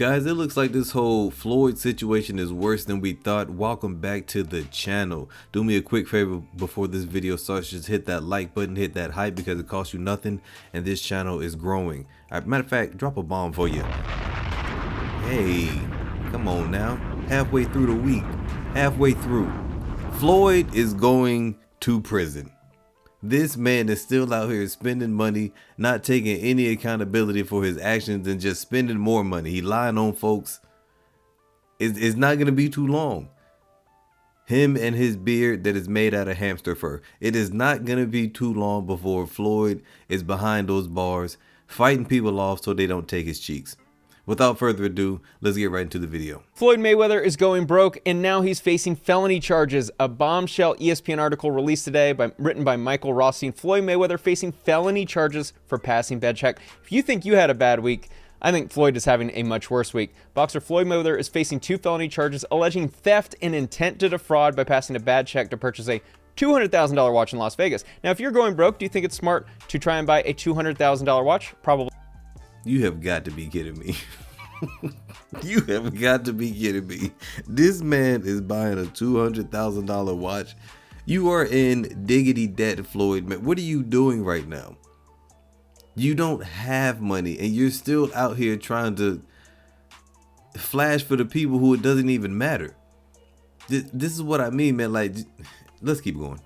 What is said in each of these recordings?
Guys, it looks like this whole Floyd situation is worse than we thought. Welcome back to the channel. Do me a quick favor before this video starts. Just hit that like button, hit that hype, because it costs you nothing and this channel is growing. Matter of fact, drop a bomb for you. Hey, come on now. Halfway through the week. Halfway through. Floyd is going to prison. This man is still out here spending money, not taking any accountability for his actions and just spending more money. He lying on folks. It's not going to be too long. Him and his beard that is made out of hamster fur. It is not going to be too long before Floyd is behind those bars, fighting people off so they don't take his cheeks. Without further ado, let's get right into the video. Floyd Mayweather is going broke, and now he's facing felony charges. A bombshell ESPN article released today written by Michael Rothstein. Floyd Mayweather facing felony charges for passing bad check. If you think you had a bad week, I think Floyd is having a much worse week. Boxer Floyd Mayweather is facing 2 felony charges alleging theft and intent to defraud by passing a bad check to purchase a $200,000 watch in Las Vegas. Now, if you're going broke, do you think it's smart to try and buy a $200,000 watch? Probably. You have got to be kidding me. You have got to be kidding me. This man is buying a $200,000 watch. You are in diggity debt, Floyd. Man, what are you doing right now? You don't have money and you're still out here trying to flash for the people who it doesn't even matter. This is what I mean, man. Like, let's keep going.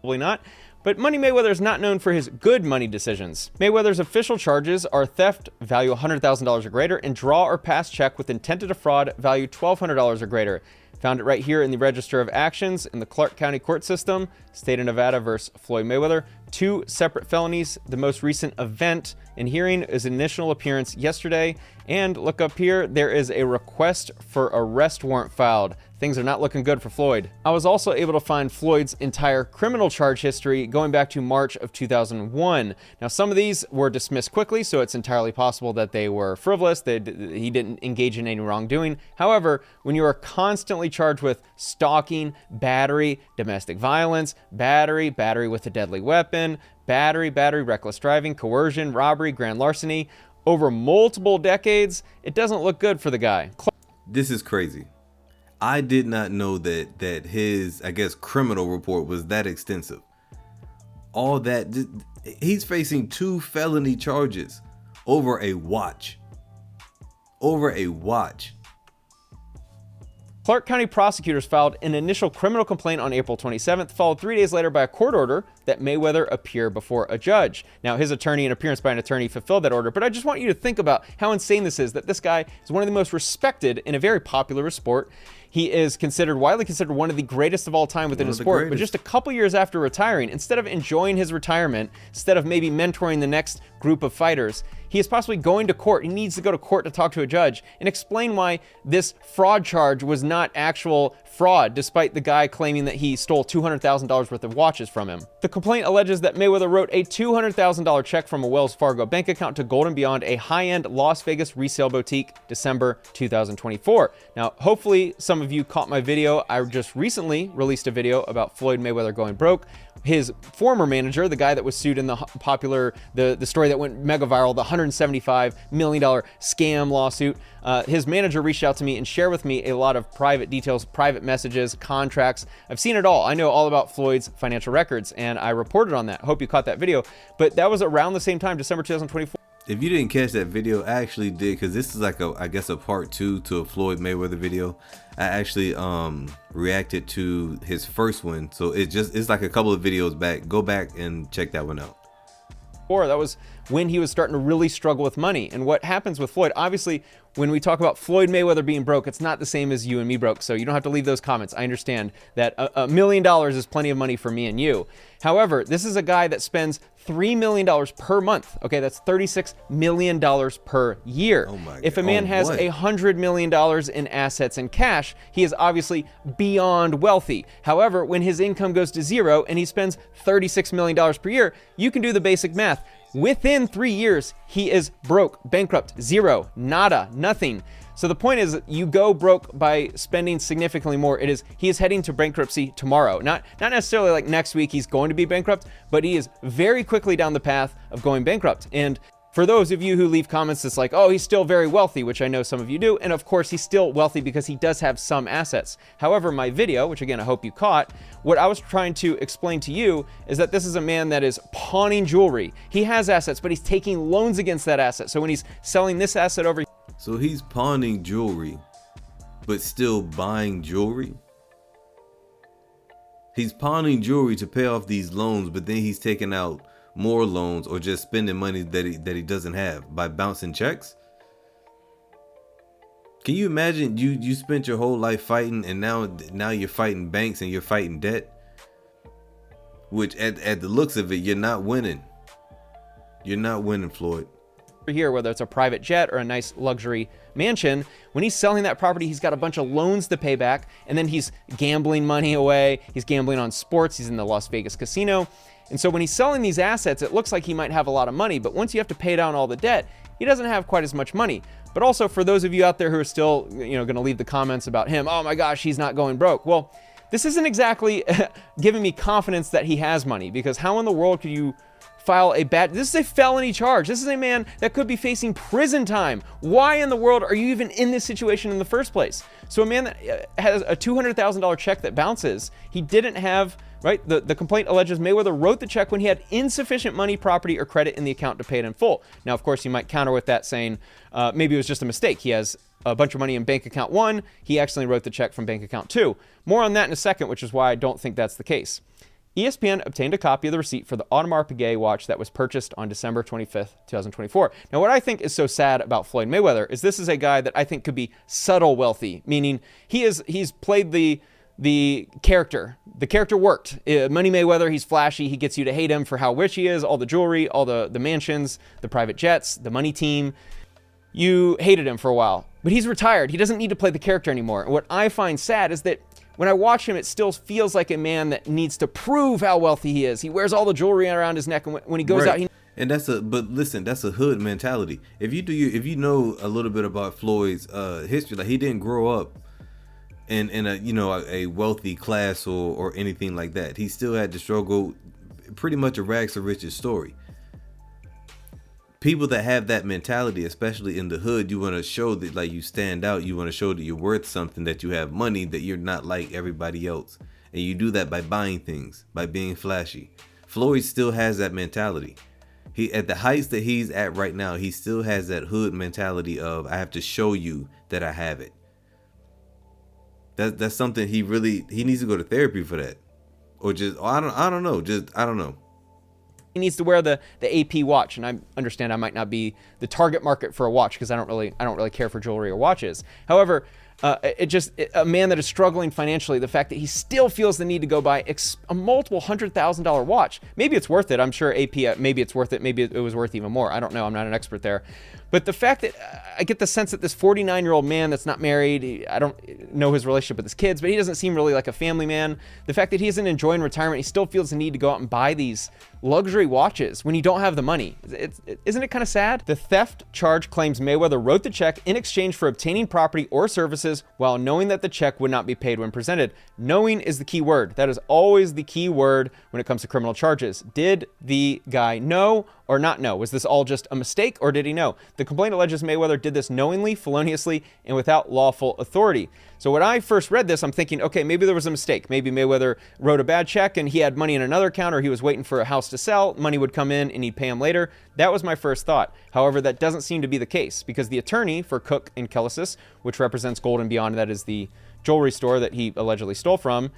Probably not. But Money Mayweather is not known for his good money decisions. Mayweather's official charges are theft, value $100,000 or greater, and draw or pass check with intent to defraud, value $1,200 or greater. Found it right here in the Register of Actions in the Clark County Court System, State of Nevada versus Floyd Mayweather. 2 separate felonies. The most recent event and hearing is initial appearance yesterday. And look up here, there is a request for arrest warrant filed. Things are not looking good for Floyd. I was also able to find Floyd's entire criminal charge history going back to March of 2001. Now, some of these were dismissed quickly, so it's entirely possible that they were frivolous. He didn't engage in any wrongdoing. However, when you are constantly charged with stalking, battery, domestic violence, battery with a deadly weapon, battery, reckless driving, coercion, robbery, grand larceny, over multiple decades, it doesn't look good for the guy. This is crazy. I did not know that his, I guess, criminal report was that extensive. All that, he's facing 2 felony charges over a watch. Over a watch. Clark County prosecutors filed an initial criminal complaint on April 27th, followed 3 days later by a court order that Mayweather appear before a judge. Now, his attorney and appearance by an attorney fulfilled that order, but I just want you to think about how insane this is, that this guy is one of the most respected in a very popular sport. He is widely considered one of the greatest of all time within the sport, but just a couple years after retiring, instead of enjoying his retirement, instead of maybe mentoring the next group of fighters, he is possibly going to court. He needs to go to court to talk to a judge and explain why this fraud charge was not actual fraud, despite the guy claiming that he stole $200,000 worth of watches from him. The complaint alleges that Mayweather wrote a $200,000 check from a Wells Fargo bank account to Gold & Beyond, a high-end Las Vegas resale boutique, December 2024. Now, hopefully some of you caught my video. I just recently released a video about Floyd Mayweather going broke. His former manager, the guy that was sued in the the story that went mega viral, the $175 million scam lawsuit, his manager reached out to me and shared with me a lot of private details, private messages, contracts. I've seen it all. I know all about Floyd's financial records, and I reported on that. Hope you caught that video. But that was around the same time, December 2024. If you didn't catch that video, I actually did, because this is like I guess a part 2 to a Floyd Mayweather video. I actually reacted to his first one, so it's like a couple of videos back. Go back and check that one out. That was when he was starting to really struggle with money. And what happens with Floyd, obviously, when we talk about Floyd Mayweather being broke, it's not the same as you and me broke. So you don't have to leave those comments. I understand that $1 million is plenty of money for me and you. However, this is a guy that spends $3 million per month. Okay, that's $36 million per year. Oh my God. If a man has $100 million in assets and cash, he is obviously beyond wealthy. However, when his income goes to zero and he spends $36 million per year, you can do the basic math. Within 3 years, he is broke, bankrupt, zero, nada, nothing. So the point is, you go broke by spending significantly more. He is heading to bankruptcy tomorrow. Not necessarily like next week he's going to be bankrupt, but he is very quickly down the path of going bankrupt. And For those of you who leave comments that's like, oh, he's still very wealthy, which I know some of you do, and of course he's still wealthy because he does have some assets. However, my video, which again I hope you caught, what I was trying to explain to you is that this is a man that is pawning jewelry. He has assets, but he's taking loans against that asset. So when he's selling this asset over... So he's pawning jewelry, but still buying jewelry? He's pawning jewelry to pay off these loans, but then he's taking out more loans or just spending money that he doesn't have by bouncing checks. Can you imagine you spent your whole life fighting, and now you're fighting banks and you're fighting debt, which at the looks of it, you're not winning. You're not winning, Floyd. Here, whether it's a private jet or a nice luxury mansion, when he's selling that property, he's got a bunch of loans to pay back, and then he's gambling money away. He's gambling on sports. He's in the Las Vegas casino. And so when he's selling these assets, it looks like he might have a lot of money, but once you have to pay down all the debt, he doesn't have quite as much money. But also, for those of you out there who are still, going to leave the comments about him, oh my gosh, he's not going broke. Well, this isn't exactly giving me confidence that he has money, because how in the world could you file this is a felony charge. This is a man that could be facing prison time. Why in the world are you even in this situation in the first place? So a man that has a $200,000 check that bounces, he didn't have, right? The complaint alleges Mayweather wrote the check when he had insufficient money, property, or credit in the account to pay it in full. Now, of course, you might counter with that saying, maybe it was just a mistake. He has a bunch of money in bank account 1. He accidentally wrote the check from bank account 2. More on that in a second, which is why I don't think that's the case. ESPN obtained a copy of the receipt for the Audemars Piguet watch that was purchased on December 25th, 2024. Now, what I think is so sad about Floyd Mayweather is this is a guy that I think could be subtle wealthy, meaning he's played the character. The character worked. Money Mayweather, he's flashy. He gets you to hate him for how rich he is, all the jewelry, all the mansions, the private jets, the money team. You hated him for a while, but he's retired. He doesn't need to play the character anymore. And what I find sad is that when I watch him, it still feels like a man that needs to prove how wealthy he is. He wears all the jewelry around his neck, and when he goes out, and but listen, that's a hood mentality. If you know a little bit about Floyd's history, like he didn't grow up in a wealthy class or anything like that. He still had to struggle, pretty much a rags to riches story. People that have that mentality, especially in the hood, you want to show that like you stand out. You want to show that you're worth something, that you have money, that you're not like everybody else. And you do that by buying things, by being flashy. Floyd still has that mentality. He, at the heights that he's at right now, he still has that hood mentality of, I have to show you that I have it. That's something he needs to go to therapy for that. Or just, I don't know. He needs to wear the AP watch, and I understand I might not be the target market for a watch because I don't really care for jewelry or watches. However, a man that is struggling financially, the fact that he still feels the need to go buy a multiple $100,000 watch. Maybe it's worth it. I'm sure AP, maybe it's worth it. Maybe it was worth even more. I don't know. I'm not an expert there. But the fact that I get the sense that this 49-year-old man that's not married, I don't know his relationship with his kids, but he doesn't seem really like a family man. The fact that he isn't enjoying retirement, he still feels the need to go out and buy these luxury watches when you don't have the money. Isn't it kind of sad? The theft charge claims Mayweather wrote the check in exchange for obtaining property or services while knowing that the check would not be paid when presented. Knowing is the key word. That is always the key word when it comes to criminal charges. Did the guy know or not know? Was this all just a mistake, or did he know? The complaint alleges Mayweather did this knowingly, feloniously, and without lawful authority. So when I first read this, I'm thinking, okay, maybe there was a mistake. Maybe Mayweather wrote a bad check and he had money in another account, or he was waiting for a house to sell. Money would come in and he'd pay him later. That was my first thought. However, that doesn't seem to be the case, because the attorney for Cook and Kellisis, which represents Gold and Beyond, that is the jewelry store that he allegedly stole from,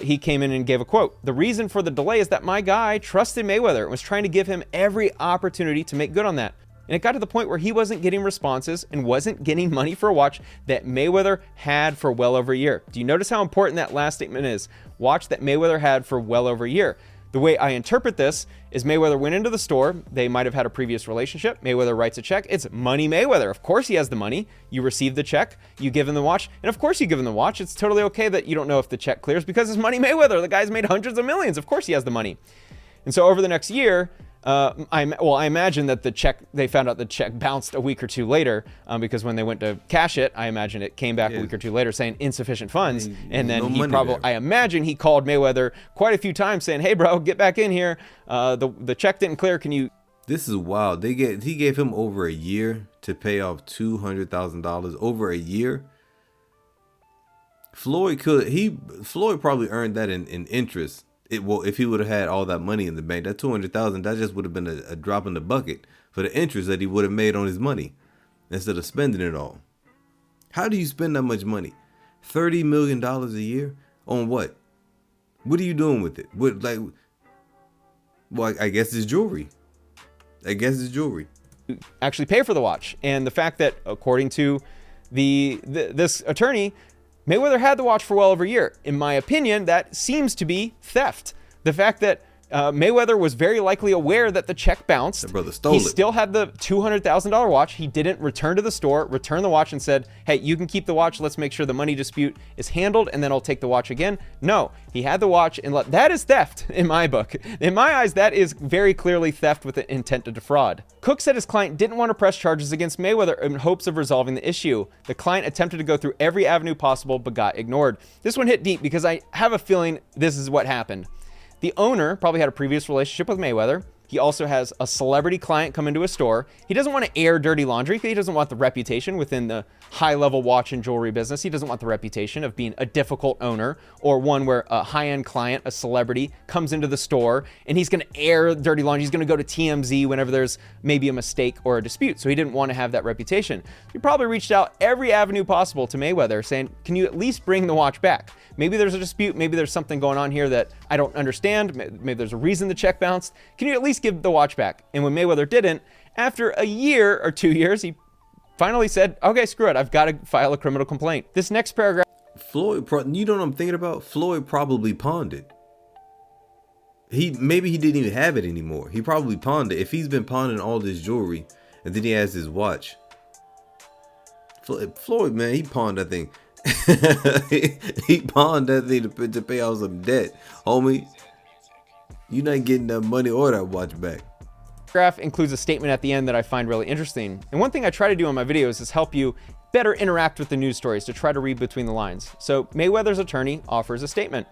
he came in and gave a quote. The reason for the delay is that my guy trusted Mayweather and was trying to give him every opportunity to make good on that. And it got to the point where he wasn't getting responses and wasn't getting money for a watch that Mayweather had for well over a year. Do you notice how important that last statement is? Watch that Mayweather had for well over a year. The way I interpret this is Mayweather went into the store. They might have had a previous relationship. Mayweather writes a check. It's money Mayweather. Of course he has the money. You receive the check. You give him the watch. And of course you give him the watch. It's totally okay that you don't know if the check clears because it's money Mayweather. The guy's made hundreds of millions. Of course he has the money. And so over the next year, I imagine that they found out the check bounced a week or two later, because when they went to cash it, I imagine it came back a week or two later saying insufficient funds. And then I imagine he called Mayweather quite a few times saying, hey bro, get back in here. The check didn't clear. Can you This is wild. He gave him over a year to pay off $200,000. Over a year. Floyd probably earned that in interest. If he would have had all that money in the bank, that $200,000, that just would have been a drop in the bucket for the interest that he would have made on his money instead of spending it all. How do you spend that much money? $30 million a year on what? What are you doing with it? Well, I guess it's jewelry. Actually pay for the watch. And the fact that, according to this attorney, Mayweather had the watch for well over a year. In my opinion, that seems to be theft. The fact that Mayweather was very likely aware that the check bounced. The brother stole it. He still had the $200,000 watch. He didn't return to the store, return the watch and said, hey, you can keep the watch. Let's make sure the money dispute is handled and then I'll take the watch again. No, he had the watch and that is theft in my book. In my eyes, that is very clearly theft with the intent to defraud. Cook said his client didn't want to press charges against Mayweather in hopes of resolving the issue. The client attempted to go through every avenue possible but got ignored. This one hit deep because I have a feeling this is what happened. The owner probably had a previous relationship with Mayweather. He also has a celebrity client come into a store. He doesn't want to air dirty laundry because he doesn't want the reputation within the high-level watch and jewelry business. He doesn't want the reputation of being a difficult owner or one where a high-end client, a celebrity, comes into the store and he's going to air dirty laundry. He's going to go to TMZ whenever there's maybe a mistake or a dispute. So he didn't want to have that reputation. He probably reached out every avenue possible to Mayweather saying, can you at least bring the watch back? Maybe there's a dispute. Maybe there's something going on here that I don't understand. Maybe there's a reason the check bounced. Can you at least give the watch back? And when Mayweather didn't, after a year or 2 years, he finally said, okay, screw it. I've got to file a criminal complaint. This next paragraph. Floyd, you know what I'm thinking about? Floyd probably pawned it. Maybe he didn't even have it anymore. He probably pawned it. If he's been pawning all this jewelry and then he has his watch. Floyd, man, he pawned that thing. he pawned that thing to pay off some debt. Homie, you're not getting that money or that watch back. Graph includes a statement at the end that I find really interesting. And one thing I try to do on my videos is help you better interact with the news stories, to try to read between the lines. So Mayweather's attorney offers a statement.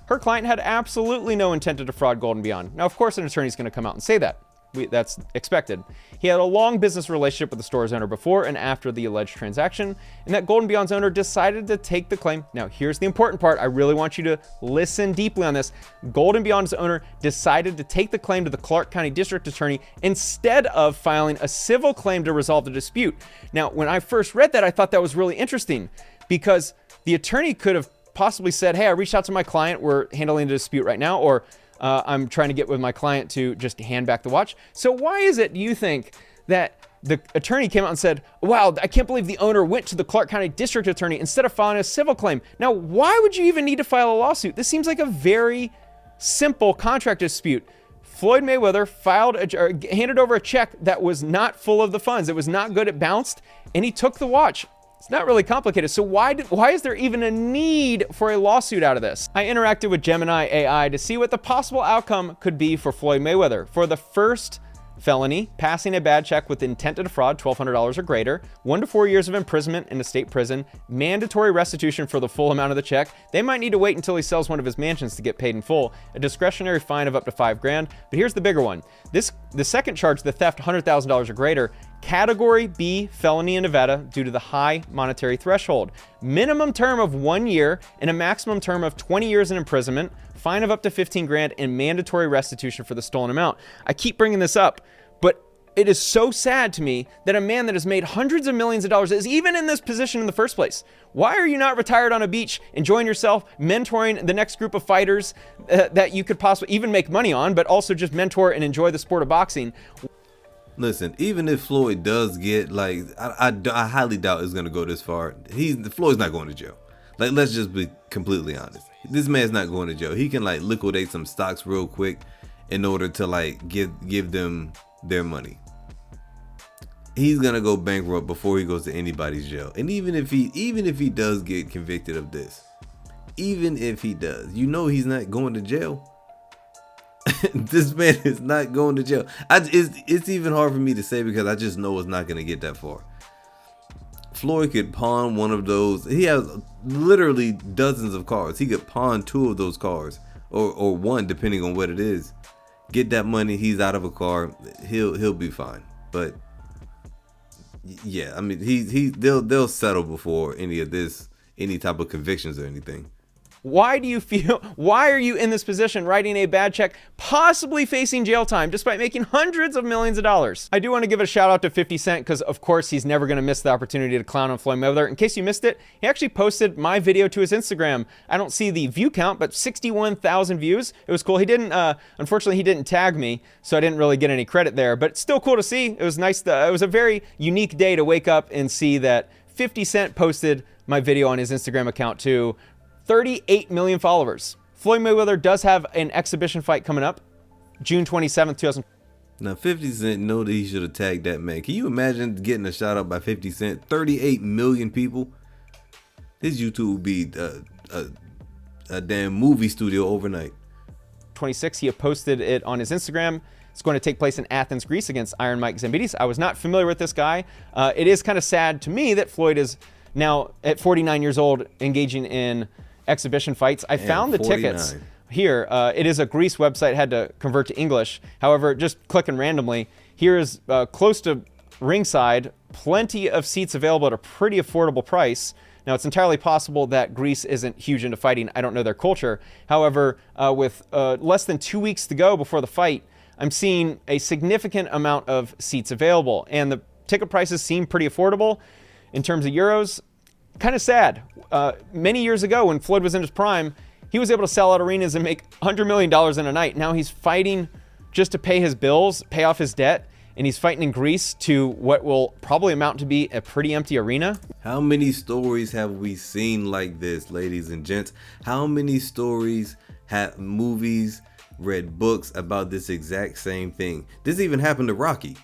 Her client had absolutely no intent to defraud Gold and Beyond. Now, of course, an attorney is going to come out and say that. That's expected. He had a long business relationship with the store's owner before and after the alleged transaction, and that Gold and Beyond's owner decided to take the claim. Now, here's the important part. I really want you to listen deeply on this. Gold and Beyond's owner decided to take the claim to the Clark County District Attorney instead of filing a civil claim to resolve the dispute. Now, when I first read that, I thought that was really interesting because the attorney could have possibly said, hey, I reached out to my client. We're handling the dispute right now, or I'm trying to get with my client to just hand back the watch. So why is it, do you think, that the attorney came out and said, wow, I can't believe the owner went to the Clark County District Attorney instead of filing a civil claim? Now, why would you even need to file a lawsuit? This seems like a very simple contract dispute. Floyd Mayweather handed over a check that was not full of the funds. It was not good. It bounced, and he took the watch. It's not really complicated. So why is there even a need for a lawsuit out of this? I interacted with Gemini AI to see what the possible outcome could be for Floyd Mayweather. For the first felony, passing a bad check with intent to defraud, $1,200 or greater, 1 to 4 years of imprisonment in a state prison, mandatory restitution for the full amount of the check. They might need to wait until he sells one of his mansions to get paid in full, a discretionary fine of up to $5,000. But here's the bigger one. The second charge, the theft, $100,000 or greater, Category B felony in Nevada due to the high monetary threshold. Minimum term of 1 year and a maximum term of 20 years in imprisonment, fine of up to $15,000, and mandatory restitution for the stolen amount. I keep bringing this up, but it is so sad to me that a man that has made hundreds of millions of dollars is even in this position in the first place. Why are you not retired on a beach, enjoying yourself, mentoring the next group of fighters that you could possibly even make money on, but also just mentor and enjoy the sport of boxing? Listen, even if Floyd does get, like, I highly doubt it's gonna go this far. Floyd's not going to jail. Like, let's just be completely honest. This man's not going to jail. He can, like, liquidate some stocks real quick in order to, like, give them their money. He's gonna go bankrupt before he goes to anybody's jail. And even if he does get convicted of this, even if he does, you know he's not going to jail. This man is not going to jail. It's even hard for me to say because I just know it's not going to get that far. Floyd could pawn one of those. He has literally dozens of cars. He could pawn 2 of those cars or one, depending on what it is, get that money. He's out of a car. He'll be fine. But yeah, I mean, they'll settle before any of this, any type of convictions or anything. Why are you in this position, writing a bad check, possibly facing jail time, despite making hundreds of millions of dollars? I do want to give a shout out to 50 Cent, because of course he's never going to miss the opportunity to clown on Floyd Mayweather. In case you missed it, he actually posted my video to his Instagram. I don't see the view count, but 61,000 views. It was cool. He didn't, unfortunately, he didn't tag me, so I didn't really get any credit there, but it's still cool to see. It was nice. It was a very unique day to wake up and see that 50 Cent posted my video on his Instagram account too. 38 million followers. Floyd Mayweather does have an exhibition fight coming up, June 27th, 2000. Now, 50 Cent know that he should have tagged that man. Can you imagine getting a shout out by 50 Cent? 38 million people. His YouTube would be a damn movie studio overnight. 26, he posted it on his Instagram. It's going to take place in Athens, Greece against Iron Mike Zambidis. I was not familiar with this guy. It is kind of sad to me that Floyd is now at 49 years old engaging in exhibition fights. I found the 49 tickets here. It is a Greece website, had to convert to English. However, just clicking randomly, here is close to ringside, plenty of seats available at a pretty affordable price. Now, it's entirely possible that Greece isn't huge into fighting. I don't know their culture. However, with less than 2 weeks to go before the fight, I'm seeing a significant amount of seats available, and the ticket prices seem pretty affordable in terms of euros. Kind of sad. Many years ago, when Floyd was in his prime, he was able to sell out arenas and make $100 million in a night. Now he's fighting just to pay his bills, pay off his debt, and he's fighting in Greece to what will probably amount to be a pretty empty arena. How many stories have we seen like this, ladies and gents? How many stories, have movies, read books about this exact same thing? This even happened to Rocky.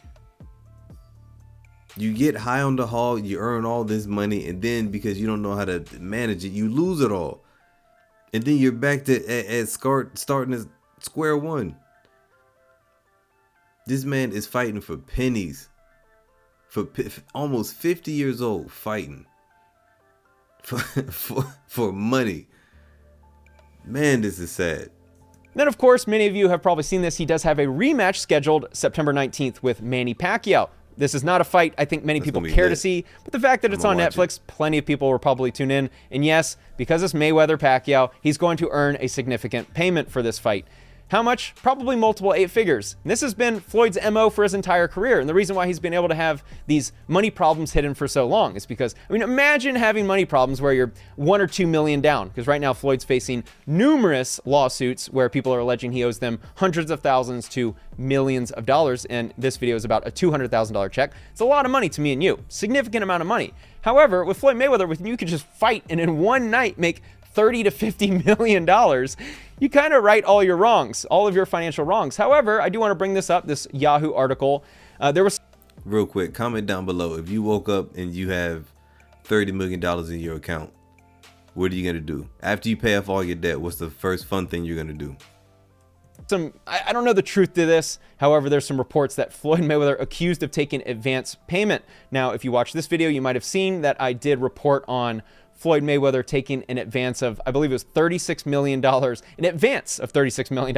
You get high on the hog, you earn all this money, and then because you don't know how to manage it, you lose it all. And then you're back to starting at square one. This man is fighting for pennies. For almost 50 years old, fighting for money. Man, this is sad. Then, of course, many of you have probably seen this. He does have a rematch scheduled September 19th with Manny Pacquiao. This is not a fight I think many people care to see, but the fact that it's on Netflix, plenty of people will probably tune in. And yes, because it's Mayweather Pacquiao, he's going to earn a significant payment for this fight. How much? Probably multiple 8 figures. And this has been Floyd's MO for his entire career. And the reason why he's been able to have these money problems hidden for so long is because, I mean, imagine having money problems where you're 1 or 2 million down. Because right now Floyd's facing numerous lawsuits where people are alleging he owes them hundreds of thousands to millions of dollars. And this video is about a $200,000 check. It's a lot of money to me and you. Significant amount of money. However, with Floyd Mayweather, you could just fight and in one night make $30 to $50 million. You kind of right all your wrongs, all of your financial wrongs. However, I do want to bring this up, this Yahoo article. There was... Real quick, comment down below. If you woke up and you have $30 million in your account, what are you going to do? After you pay off all your debt, what's the first fun thing you're going to do? I don't know the truth to this. However, there's some reports that Floyd Mayweather accused of taking advance payment. Now, if you watch this video, you might have seen that I did report on Floyd Mayweather taking an advance of, I believe it was $36 million, an advance of $36 million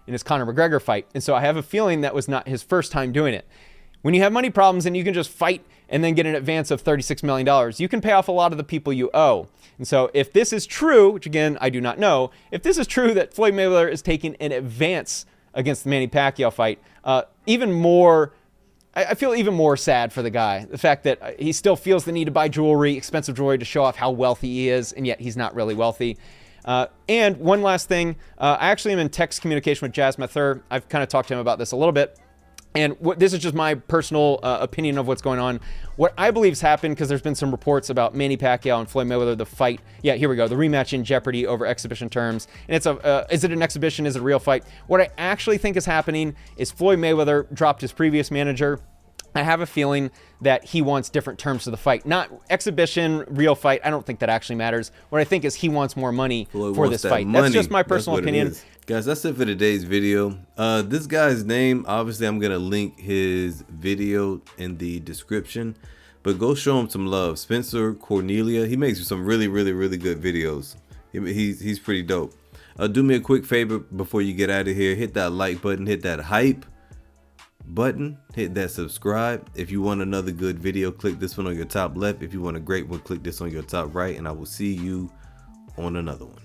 in his Conor McGregor fight. And so I have a feeling that was not his first time doing it. When you have money problems and you can just fight and then get an advance of $36 million, you can pay off a lot of the people you owe. And so if this is true, which again, I do not know, if this is true that Floyd Mayweather is taking an advance against the Manny Pacquiao fight, I feel even more sad for the guy. The fact that he still feels the need to buy jewelry, expensive jewelry, to show off how wealthy he is, and yet he's not really wealthy. And one last thing, I actually am in text communication with Jazz Mathur. I've kind of talked to him about this a little bit. And this is just my personal opinion of what's going on. What I believe has happened, because there's been some reports about Manny Pacquiao and Floyd Mayweather, the fight. Yeah, here we go. The rematch in jeopardy over exhibition terms. And it's is it an exhibition? Is it a real fight? What I actually think is happening is Floyd Mayweather dropped his previous manager. I have a feeling that he wants different terms to the fight. Not exhibition, real fight. I don't think that actually matters. What I think is he wants more money for this fight. That's just my personal opinion. Guys, that's it for today's video. This guy's name, obviously I'm gonna link his video in the description, but go show him some love. Spencer Cornelia, he makes some really good videos. He's pretty dope. Do me a quick favor before you get out of here. Hit that like button, hit that hype button, hit that subscribe. If you want another good video, click this one on your top left. If you want a great one, click this on your top right, and I will see you on another one.